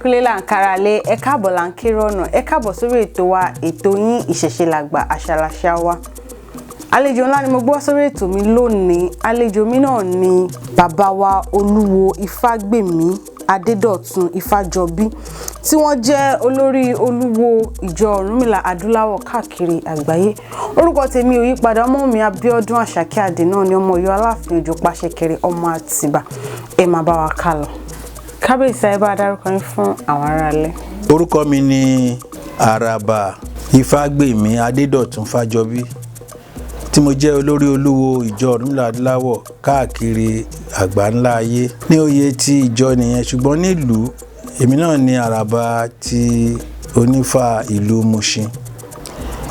kulé là ń kára lé ẹ káàbọ̀ là ń kéré ọ̀nà ẹ káàbọ̀ sórí ètò wa ètò yín ìṣẹ̀ṣe làgbà àṣà làṣà wa. Àlejò ńlá ni mo gbọ́ sórí ètò mi lónìí. Àlejò mi náà ni bàbá wa Olúwo Ifágbèmí Adédọ̀tun Ifájọbí tí wọ́n jẹ́ olórí olúwo ìjọ Ọ̀rúnmìlà adúláwọ̀ káàkiri àgbáyé. Orúkọ tèmi ò yípadà, ọmọ mi Abíọ́dún Àṣàkẹ́ Adé náà ni ọmọ Ọ̀yọ́ Aláàfin Òjó Pàṣẹkẹrẹ ọmọ Àtìbà. Ẹ máa bá wa ká lọ. Kábíyèsí ẹ bá dárúkọ yín fún àwọn aráalé. Orúkọ mi ni Àràbà Ifágbèmí Adédọ̀tun Ifájọbí tí mo jẹ́ olórí olúwo ìjọ Ọ̀rúnmìlà adúláwọ̀ káàkiri àgbáńlá ayé. Ní oyè tí ìjọ nìyẹn, ṣùgbọ́n nílùú èmi náà ni Àràbà ti onífà ìlú Mùṣín.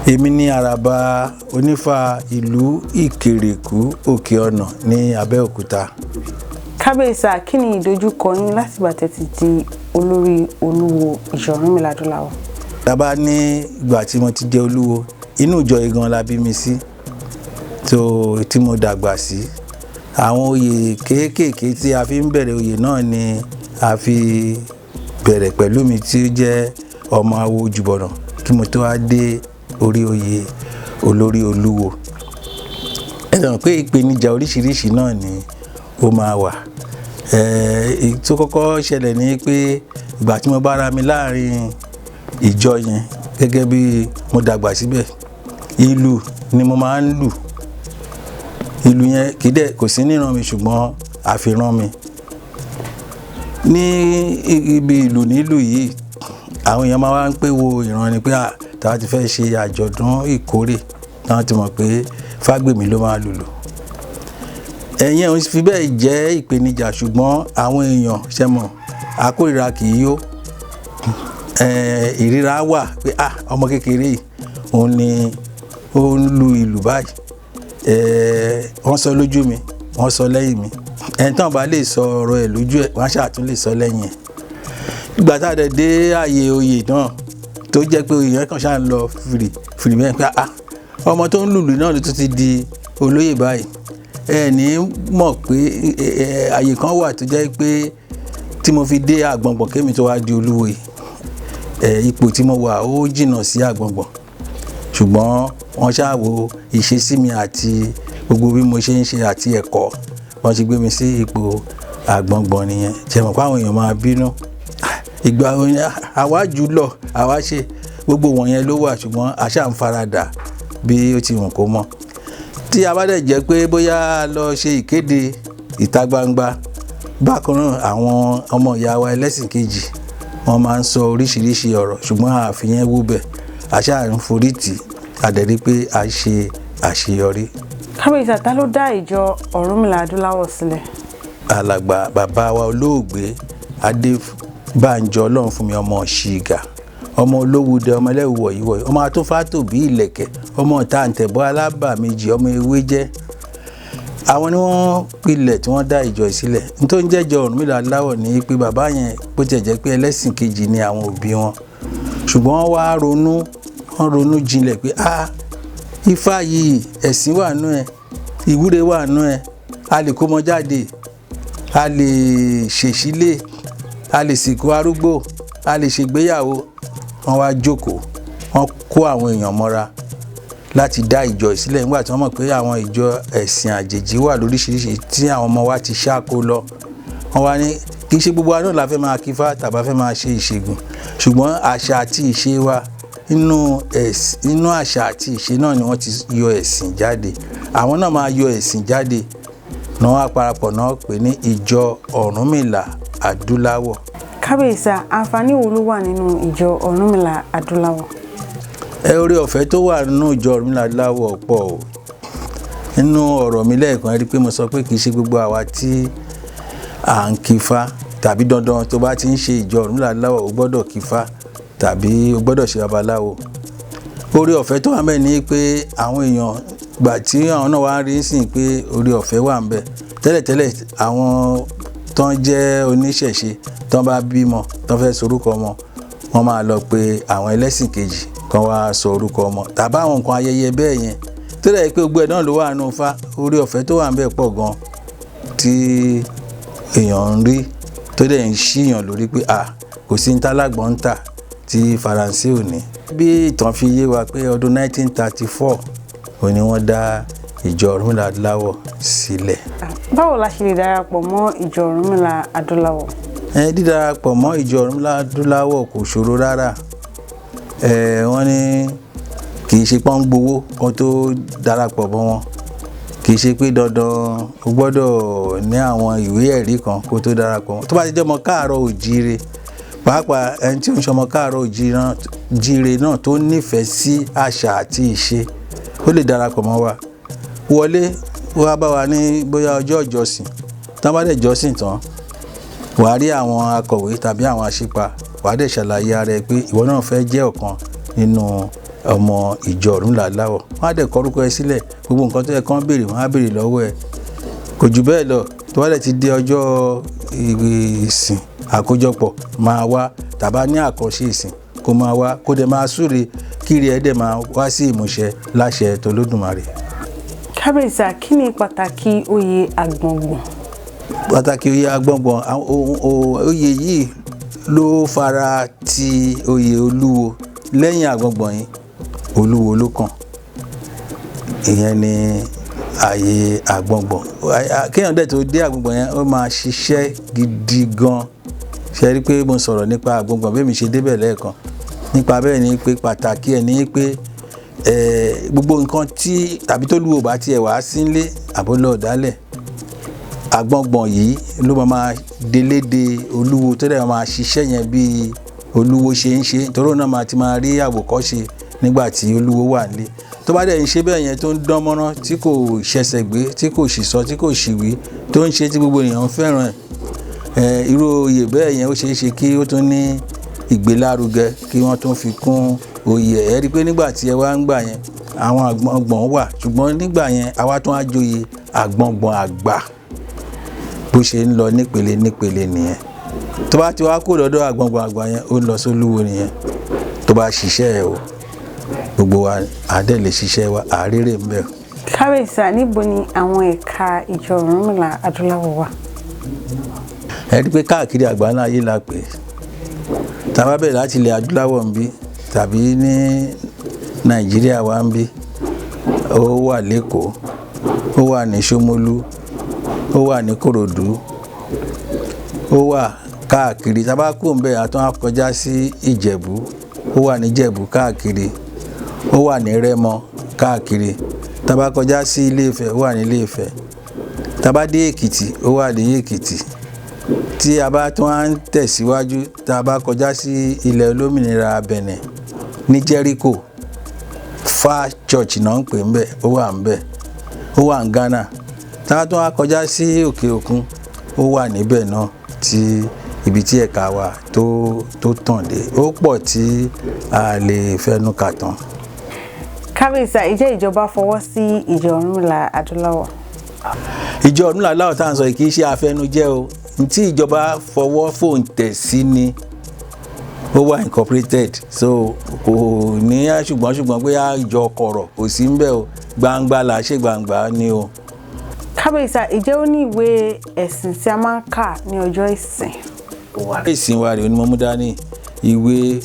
Èmi ni Àràbà onífà ìlú Ìkèrèkú Òkè Ọ̀nà ní Abẹ́òkúta. Kábíyèsí, kí ni ìdojúkọ yín láti ìgbà tẹ́ ti di olórí olúwo ìjọ Ọ̀rúnmìlà adúláwọ̀? Tá bá ní ìgbà tí mo ti jẹ́ olúwo, inú ìjọ yìí gan la bí mi sí, tí mo dàgbà sí. Àwọn oyè kéékèèké tí a fi ń bẹ̀rẹ̀ oyè náà ni a fi bẹ̀rẹ̀ pẹ̀lú mi tí ó jẹ́ ọmọ awo Ojúbọ̀nà kí mo tó wá dé orí oyè olórí olúwo. Ẹ mọ̀ pé ìpèníjà oríṣiríṣi náà ni ó máa wà. Tó kọ́kọ́ ṣẹlẹ̀ ní pé ìgbà tí mo bá ra mi láàrin ìjọ yẹn gẹ́gẹ́ bí mo dàgbà síbẹ̀, ìlù ni mo máa ń lù. Ìlù yẹn kò sí níran mi ṣùgbọ́n àfihàn mi. Ní ibi ìlù nílù yìí, àwọn èèyàn máa wá ń pè wo ìran ni pé tàwa ti fẹ́ ṣe àjọ̀dún ìkórè, táwọn ti mọ̀ pé Fágbèmí ló máa lùlù. Ẹ̀yẹn ò fi bẹ́ẹ̀ jẹ́ ìpèníjà, ṣùgbọ́n àwọn èèyàn ṣẹ̀mọ̀ àkórìíra kì í yó. Ìríra wà pé ọmọ kékeré yìí òun ni ó ń lu ìlù báyìí. Wọ́n sọ lójú mi, wọ́n sọ lẹ́yìn mi. Ẹni tán bá lè sọ ọ̀rọ̀ ẹ̀ lójú ẹ̀, wọ́n ṣáà tún lè sọ lẹ́yìn ẹ̀. Ìgbà tá a dẹ̀ dé ààyè oyè náà tó jẹ́ pé oyè yẹn kàn ṣáà ń lọ fìrì mẹ́rin pé ọmọ tó ń lùlù náà ló tún ti di olóyè báyìí. Ẹni mọ̀ pé ààyè kan wà tó jẹ́ pé tí mo fi dé Àgbọ̀ngbọ̀n kémi tó wá di olúwo yìí, ipò tí mo wà ó jìnnà sí Àgbọ̀ngbọ̀n, ṣùgbọ́n wọ́n ṣáà wo ìṣesí mi àti gbogbo bí mo ṣe ń ṣe àti ẹ̀kọ́, wọ́n ti gbé mi sí ipò Àgbọ̀ngbọ̀n nìyẹn. Ṣé mọ̀ pé àwọn èèyàn máa bínú? Ìgbà àwa jù lọ, àwa ṣe gbogbo wọ̀nyẹn ló wà, ṣùgbọ́n a ṣáà ń faradà bí ó ti wù kó mọ́. Tí a bá dẹ̀ jẹ́ pé bóyá lọ ṣe ìkéde ìta gbangba, bákan náà àwọn ọmọ ìyá wa ẹlẹ́sìn kejì wọ́n máa ń sọ oríṣiríṣi ọ̀rọ̀, ṣùgbọ́n àfihàn wúbẹ̀ a ṣáà ń forí tì a dẹ̀ rí pé a ṣe àṣeyọrí. Kábíyèsí, ta ló dá ìjọ Ọ̀rúnmìlà adúláwọ̀ sílẹ̀? Alàgbà bàbá wa olóògbé Adébánjọ Ọlọ́runfúnmi ọmọ Ṣìgà, ọmọ Olówúdẹ, ọmọ ẹlẹ́wù wọ̀yíwọ̀yí, ọmọ Atófátò bí ìlẹ̀kẹ̀, ọmọ Tàǹtẹ̀bọ̀ alábàméjì, ọmọ Ewéjẹ́. Àwọn ni wọ́n pilẹ̀ tí wọ́n dá ìjọ sílẹ̀. Ní tó ń jẹ́jọ Ọ̀rúnmìlà adúláwọ̀ ní pé bàbá yẹn bó tiẹ̀ jẹ́ pé ẹlẹ́sìn kejì ni àwọn òbí wọn, ṣùgbọ́n wọ́n wá ronú jinlẹ̀ pé Ifá yìí ẹ̀sìn wà nú ẹ̀, ìwúre wà nú ẹ̀, a lè kó mọ jáde, a lè ṣèṣílé, a lè sìnkú arúgbó, a lè ṣègbéyàwó. Wọ́n wá jókòó, wọ́n kó àwọn èèyàn mọ́ra láti dá ìjọ ìsílẹ̀ nígbà tí wọ́n mọ̀ pé àwọn ìjọ ẹ̀sìn àjèjì wà lóríṣiríṣi tí àwọn ọmọ wa ti ṣáko lọ. Wọ́n wá ní kì í ṣe gbogbo wa náà la fẹ́ máa kífá tàbá fẹ́ máa ṣe ìṣègùn, ṣùgbọ́n àṣà àti ìṣe wa, inú àṣà àti ìṣe náà ni wọ́n ti yọ ẹ̀sìn jáde. Àwọn náà máa yọ ẹ̀sìn jáde náà wá parapọ̀ náà pè ní ìjọ Ọ̀rúnmìlà adúláwọ̀. Kábíyèsí, àǹfààní wo ló wà nínú ìjọ Ọ̀rúnmìlà adúláwọ̀? Oore ọ̀fẹ́ tó wà nínú ìjọ Ọ̀rúnmìlà adúláwọ̀ pọ̀ o. Nínú ọ̀rọ̀ mi lẹ́ẹ̀kan rí pé mo sọ pé kì í ṣe gbogbo àwa tí à ń kífá tàbí dandan tó bá ti ń ṣe ìjọ Ọ̀rúnmìlà adúláwọ̀ o gbọ́dọ̀ kífá tàbí o gbọ́dọ̀ ṣe babaláwo. Oore ọ̀fẹ́ tó wà ńbẹ̀ ni pé àwọn èèyàn gbà tí àwọn náà wá rí sí pé oore ọ̀fẹ́ wà ńbẹ̀. Tẹ́lẹ̀tẹ́lẹ̀ àwọn tán jẹ́ oníṣẹ̀ṣe tán bá bímọ tán fẹ́ sorúkọ ọmọ, wọ́n máa lọ pé àwọn ẹlẹ́sìn kejì kan wá sọ orúkọ ọmọ tàbí àwọn nǹkan ayẹyẹ bẹ́ẹ̀ yẹn. Tó dẹ̀ pé gbogbo ẹ̀ náà ló wà nínú Ifá. Oore ọ̀fẹ́ tó wà ńbẹ̀ pọ̀ gan tí èèyàn ń rí tó dẹ̀ ń ṣíyàn lórí pé kò sí ní tálágbọ̀n ń tà tí Faransé ò ní. Bí ìtàn fi yé wa pé ọdún 1934 òun ni wọ́n dá ìjọ Ọ̀rúnmìlà Adúláwọ̀ sílẹ̀. Báwo la ṣe lè darapọ̀ mọ́ ìjọ Ọ̀rúnmìlà Adúláwọ̀? Dídarapọ̀ mọ́ ìjọ Ọ̀rúnmìlà Adúláwọ̀ kò ṣòro rárá. Wọ́n ní kì í ṣe pọ́n gbowó kan tó darapọ̀ mọ́ wọn, kì í ṣe pé dandan o gbọ́dọ̀ ní àwọn ìwé ẹ̀rí kan kó tó darapọ̀ mọ́. Tó bá ti jẹ́ ọmọ káàárọ̀ òjíire, pàápàá ẹni tí ó ń ṣe ọmọ káàárọ̀ òjíire náà tó nífẹ̀ẹ́ sí àṣà àti ìṣe, ó lè darapọ̀ mọ́ wa. Wọlé wá bá wa ní bóyá ọjọ́ ìjọsìn, tán bá dẹ̀ jọ́sìn tán wàá rí àwọn akọ̀wé tàbí àwọn aṣípa, wàá dẹ̀ ṣàlàyé ara ẹ pé ìwọ náà fẹ́ jẹ́ ọ̀kan nínú ọmọ ìjọ Ọ̀rúnmìlà Adúláwọ̀. Wọ́n á dẹ̀ kọ orúkọ ẹ sílẹ̀, gbogbo nǹkan tó yẹ kán béèrè wọ́n á béèrè lọ́wọ́ ẹ. Kò jù bẹ́ẹ̀ lọ. Tó bá dẹ̀ ti di ọjọ́ ìsìn àkójọpọ̀ máa wá, tàbá ní àkànṣe ìsìn kó máa wá, kó dẹ̀ máa súre kíri ẹ̀ dẹ̀ máa wá sí ìmúṣẹ láṣẹ t'Olódùmarè. Kábíyèsí, kí ni pàtàkì oyè Àgbọ̀ngbọ̀n? Pàtàkì oyè Àgbọ̀ngbọ̀n, oyè yìí ló fara ti oyè Olúwo. Lẹ́yìn Àgbọ̀ngbọ̀n yìí Olúwo ló kàn. Ìyẹn ni ààyè Àgbọ̀ngbọ̀n. Kéèyàn dẹ̀ tó dé Àgbọ̀ngbọ̀n yẹn ó máa ṣiṣẹ́ gidi gan. Ṣe rí pé mo sọ̀rọ̀ nípa Àgbọ̀ngbọ̀n bí mi ṣe débẹ̀ lẹ́ẹ̀kan. Nípa bẹ́ẹ̀ ni pé pàtàkì ẹ̀ ní pé gbogbo nǹkan tí tàbí tó Olúwo bá tiẹ̀ wá sílé àbólọ̀ dálẹ̀, Àgbọ̀ngbọ̀n yìí ló máa délédé Olúwo tó dẹ̀ máa ṣiṣẹ́ yẹn bí Olúwo ṣe ń ṣe, torí náà máa ti máa rí àwòkọ́ṣe nígbà tí Olúwo wà nílé. Tó bá dẹ̀ ń ṣe bẹ́ẹ̀ yẹn tó ń dán mọ́rán, tí kò ṣẹ̀ṣẹ̀ gbé, tí kò ṣìsọ, tí kò ṣìwí, tó ń ṣe tí gbogbo èèyàn ń fẹ́ràn ẹ̀, irú oyè bẹ́ẹ̀ yẹn ó ṣeé ṣe kí ó tún ní ìgbélárugẹ, kí wọ́n tún fi kún oyè ẹ̀. Rí pé nígbà tí ẹ wá ń gbà yẹn àwọn Àgbọ̀ngbọ̀n wà, ṣùgbọ́n nígbà yẹn àwa tún á joyè Àgbọ̀ngbọ̀n àgbà. Bó ṣe ń lọ nípele nípele nìyẹn. Tó bá ti wá kó lọ́dọ̀ Àgbọ̀ngbọ̀n àgbà yẹn ó lọ sólúwo nìyẹn. Tó bá ṣiṣẹ́ ẹ̀ o, gbogbo wa àdẹ́ lè ṣiṣẹ́ wa, àárèrè ń bẹ. Kábíyèsí, níbo ni àwọn ẹ̀ka ìjọ Ọ̀rúnmìlà Adúláwọ̀ wà? Ẹ rí pé káàkiri àgbáńlá ayé la pè. Tá bá bẹ̀rẹ̀ láti ilẹ̀ Adúláwọ̀ ń bí tàbí ní Nàìjíríà wa ń bí, ó wà l'Ékòó, ó wà ní Ṣómólú, ó wà ní Kòròdú, ó wà káàkiri. Tá bá kúrò ńbẹ̀ a tún á kọjá sí Ìjẹ̀bú, ó wà ní Ìjẹ̀bú káàkiri, ó wà ní Rẹ́mọ káàkiri. Tá bá kọjá sí Ilé-Ifẹ̀ ó wà ní Ilé-Ifẹ̀. Tá bá dé Èkìtì ó wà ní Èkìtì. Tí a bá tún á ń tẹ̀síwájú, tá bá kọjá sí ilẹ̀ olómìnira Bẹ̀nẹ̀ ní Jẹ́ríkò, Far Church náà ń pè ńbẹ̀, ó wà ńbẹ̀, ó wà ní Ghana. Tá bá tún á kọjá sí òkè òkun, ó wà níbẹ̀ náà, tí ibi tí ẹ̀ka wa tó tàn dé. Ó pọ̀ tí a lè fẹnu kà tán. Kábíyèsí, ìjẹ́ ìjọba fọwọ́ sí ìjọ Ọ̀rúnmìlà Adúláwọ̀? Ìjọ Ọ̀rúnmìlà Adúláwọ̀ tá à ń sọ kì í ṣe àfẹnujẹ́ o. Tí ìjọba fọwọ́ fòǹtẹ̀ sí ni ó wà incorporated, so kò ní ṣùgbọ́n pé ìjọ kọ̀rọ̀ kò sí ńbẹ̀ o. Gbangba là ṣe gbangba ni o. Kábíyèsí, ìjẹ́ ó ní ìwé ẹ̀sìn tí a máa ń kà ní ọjọ́ ìsìn? Ìsìn wa rèé ni mo mú dání, ìwé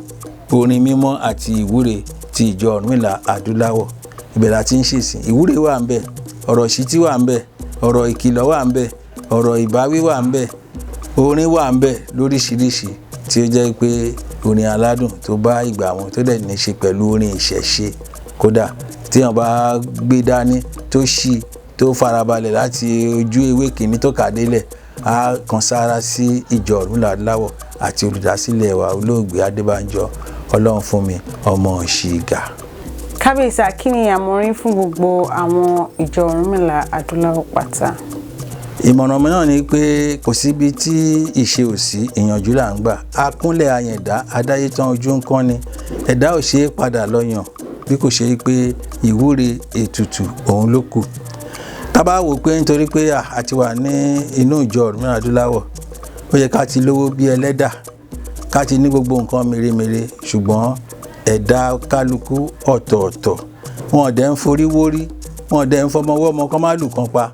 orin mímọ́ àti ìwúre ti ìjọ Ọ̀rúnmìlà Adúláwọ̀. Ibẹ̀ la ti ń ṣèsìn. Ìwúre wà ńbẹ̀, ọ̀rọ̀ ìṣítí wà ńbẹ̀, ọ̀rọ̀ ìkìlọ̀ wà ńbẹ̀, ọ̀rọ̀ ìbáwí wà ńbẹ̀, orin wà ńbẹ̀ lóríṣiríṣi tí ó jẹ́ pé orin aládùn tó bá ìgbà mu tó dẹ̀ ní ṣe pẹ̀lú orin ìṣẹ̀ṣe. Kódà tí èèyàn bá gbé dání tó ṣí tó farabalẹ̀ láti ojú ewé kìíní tó kà délẹ̀, á kan sára sí ìjọ Ọ̀rúnmìlà Adúláwọ̀ àti olùdásílẹ̀ wa olóògbé Adébánjọ Ọlọ́runfúnmi ọmọ Ṣìgà. Kábíyèsí, kí ni àmọ̀ràn fún gbogbo àwọn ìjọ Ọ̀rúnmìlà Adúláwọ̀ pátá? Ìmọ̀ràn mi náà ni pé kò síbi tí ìṣe ò sí, ìyànjú là ń gbà. Akúnlẹ̀ ayẹ̀dá adáyétán ojú ń kán ni. Ẹ̀dá ò ṣe é padà lọ́yàn bí kò ṣe pé ìwúre ètùtù òun ló kù. Tá bá wò pé nítorí pé a ti wà ní inú ìjọ Ọ̀rúnmìlà Adúláwọ̀, ó yẹ ká ti lówó bí ẹlẹ́dà, ká ti ní gbogbo nǹkan mèremère, ṣùgbọ́n ẹ̀dá kálukú ọ̀tọ̀ọ̀tọ̀. Wọn ò dẹ̀ ń forí wórí, wọn ò dẹ̀ ń fọmọwọ́ ọmọ kan má lù kan pa.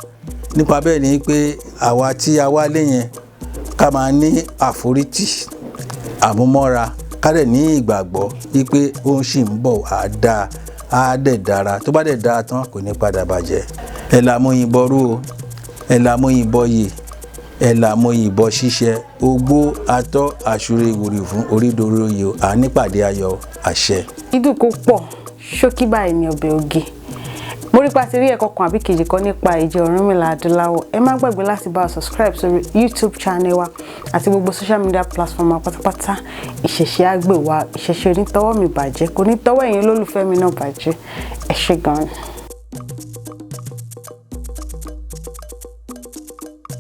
Nípa bẹ́ẹ̀ ni pé àwa tí a wá lé yẹn ká máa ní àforítì, àmúmọ́ra ká dẹ̀ ní ìgbàgbọ́ wípé ó sì ń bọ̀ á dáa á dẹ̀ dára tó bá dẹ̀ dáa tán kò ní padà bàjẹ́. ẹ̀ làmúyìnbọn rú o ẹ̀ làmúyìnbọn yìí ẹ̀ làmúyìnbọn ṣiṣẹ́ ogbó atọ́ àṣùrè ìwòrì fún orídòrò yìí à nípàdé ayọ̀ àṣẹ. dídùn kó pọ̀ ṣókí báyìí ní ọbẹ̀ oge. mo rí pa ti rí ẹ̀kọ́ kan àbí kejì kan nípa ìjẹ Ọ̀rúnmìlà Adúláwọ̀. ẹ má gbàgbé láti bá wa subscribe sórí YouTube channel wa àti gbogbo social media platform wa pátápátá. Ìṣẹ̀ṣe á gbè wá, ìṣẹ̀ṣe onítọ́wọ́ mi bàjẹ́ kò ní tọ́wọ́ ẹ̀yin olólùfẹ́ mi náà bàjẹ́. ẹ ṣé gan-an.